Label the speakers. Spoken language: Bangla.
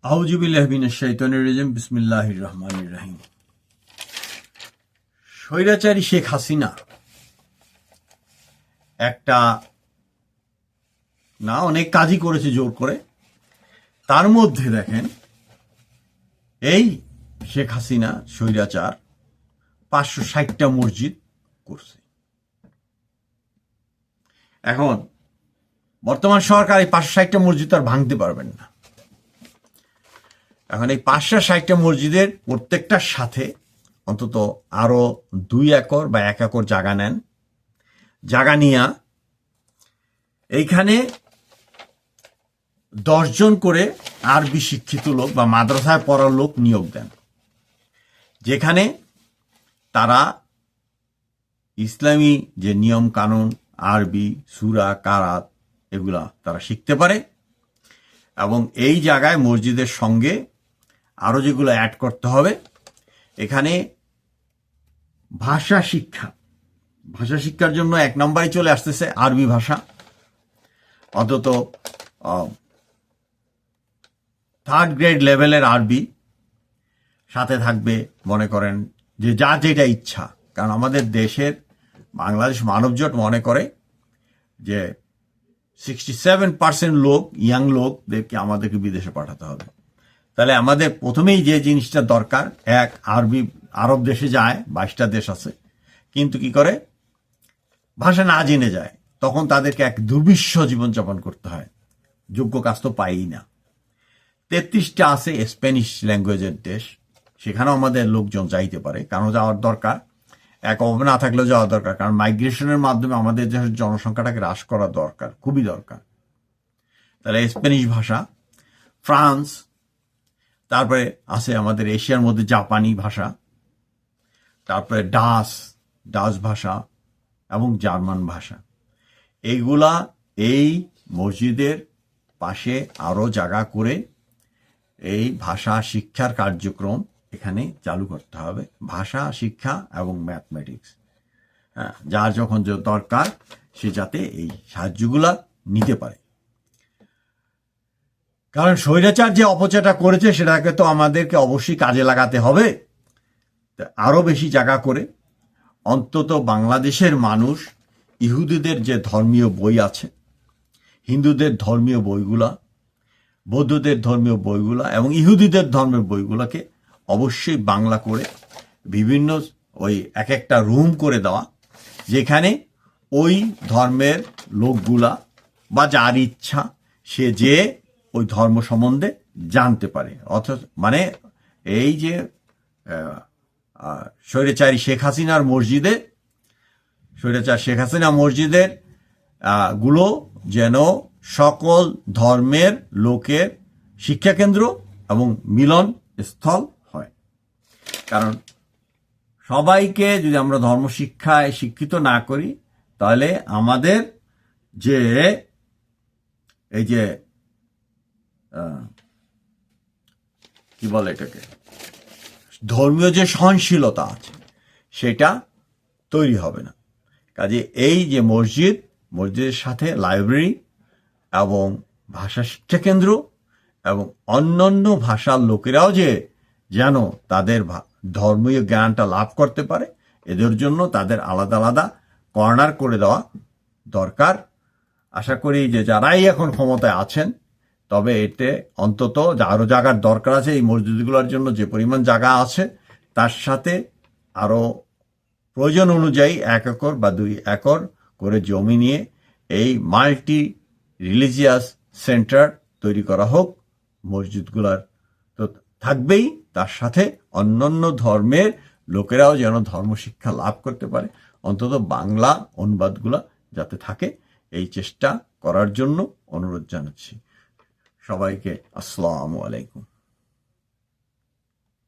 Speaker 1: আউযু বিল্লাহি মিনাশ শাইতানির রাজিম বিসমিল্লাহির রহমানির রহিম। স্বৈরাচারী শেখ হাসিনা একটা না অনেক কাজই করেছে জোর করে। তার মধ্যে দেখেন এই শেখ হাসিনা স্বৈরাচার 560টা মসজিদ করছে। এখন বর্তমান সরকার এই 560টা মসজিদ আর ভাঙতে পারবেন না। এখন এই 560টা মসজিদের প্রত্যেকটার সাথে অন্তত আরো 2 একর বা 1 একর জায়গা নেন। জায়গা নিয়া এইখানে 10 জন করে আরবি শিক্ষিত লোক বা মাদ্রাসায় পড়ার লোক নিয়োগ দেন, যেখানে তারা ইসলামী যে নিয়ম কানুন, আরবি, সূরা, কারাত এগুলা তারা শিখতে পারে। এবং এই জায়গায় মসজিদের সঙ্গে আরো যেগুলো অ্যাড করতে হবে, এখানে ভাষা শিক্ষার জন্য 1 নম্বরে চলে আসতেছে আরবি ভাষা। অন্তত 3rd গ্রেড লেভেলের আরবি সাথে থাকবে। মনে করেন যে যার যেটা ইচ্ছা, কারণ আমাদের দেশের বাংলাদেশ মানবজোট মনে করে যে 67% লোক, ইয়াং লোকদেরকে আমাদেরকে বিদেশে পাঠাতে হবে। তাহলে আমাদের প্রথমেই যে জিনিসটা দরকার, আরব দেশে যায়, 22টা দেশ আছে, কিন্তু কি করে ভাষা না জেনে যায়, তখন তাদেরকে এক দুর্বিষহ জীবনযাপন করতে হয়, যোগ্য কাজ তো পাই না। 33টা আছে স্প্যানিশ ল্যাঙ্গুয়েজের দেশ, সেখানেও আমাদের লোকজন যাইতে পারে, কারণ যাওয়ার দরকার, অভাব না থাকলেও যাওয়া দরকার, কারণ মাইগ্রেশনের মাধ্যমে আমাদের দেশের জনসংখ্যাটাকে হ্রাস করা দরকার, খুবই দরকার। তাহলে স্প্যানিশ ভাষা, ফ্রান্স, তারপরে আছে আমাদের এশিয়ার মধ্যে জাপানি ভাষা, তারপরে ডাচ ভাষা এবং জার্মান ভাষা। এইগুলা এই মসজিদের পাশে আরো জায়গা করে এই ভাষা শিক্ষার কার্যক্রম এখানে চালু করতে হবে। ভাষা শিক্ষা এবং ম্যাথমেটিক্স, যার যখন দরকার সে যাতে এই সাহায্যগুলা নিতে পারে। কারণ স্বৈরাচার যে অপচয়টা করেছে সেটাকে তো আমাদেরকে অবশ্যই কাজে লাগাতে হবে। আরো বেশি জায়গা করে অন্তত বাংলাদেশের মানুষ ইহুদিদের যে ধর্মীয় বই আছে, হিন্দুদের ধর্মীয় বইগুলা, বৌদ্ধদের ধর্মীয় বইগুলা এবং ইহুদিদের ধর্মের বইগুলাকে অবশ্যই বাংলা করে বিভিন্ন ওই এক একটা রুম করে দেওয়া, যেখানে ওই ধর্মের লোকগুলা বা যার ইচ্ছা সে যে ওই ধর্ম সম্বন্ধে জানতে পারে। অথচ মানে এই যে স্বৈরাচারী শেখ হাসিনার মসজিদের গুলো যেন সকল ধর্মের লোকের শিক্ষা কেন্দ্র এবং মিলন স্থল হয়। কারণ সবাইকে যদি আমরা ধর্ম শিক্ষায় শিক্ষিত না করি, তাহলে আমাদের যে এই যে কি বলে এটাকে, ধর্মীয় যে সহনশীলতা আছে সেটা তৈরি হবে না। কাজে এই যে মসজিদের সাথে লাইব্রেরি এবং ভাষা শিক্ষা কেন্দ্র এবং অন্যান্য ভাষার লোকেরাও যেন তাদের ধর্মীয় জ্ঞানটা লাভ করতে পারে, এদের জন্য তাদের আলাদা আলাদা কর্নার করে দেওয়া দরকার। আশা করি যে যারাই এখন ক্ষমতায় আছেন, তবে এতে অন্তত আরো জায়গার দরকার আছে। এই মসজিদগুলোর জন্য যে পরিমাণ জায়গা আছে তার সাথে আরো প্রয়োজন অনুযায়ী 1 একর বা 2 একর করে জমি নিয়ে এই মাল্টি রিলিজিয়াস সেন্টার তৈরি করা হোক। মসজিদগুলার তো থাকবেই, তার সাথে অন্যান্য ধর্মের লোকেরাও যেন ধর্ম শিক্ষা লাভ করতে পারে, অন্তত বাংলা অনুবাদগুলা যাতে থাকে, এই চেষ্টা করার জন্য অনুরোধ জানাচ্ছি সবাইকে। আসসালামু আলাইকুম।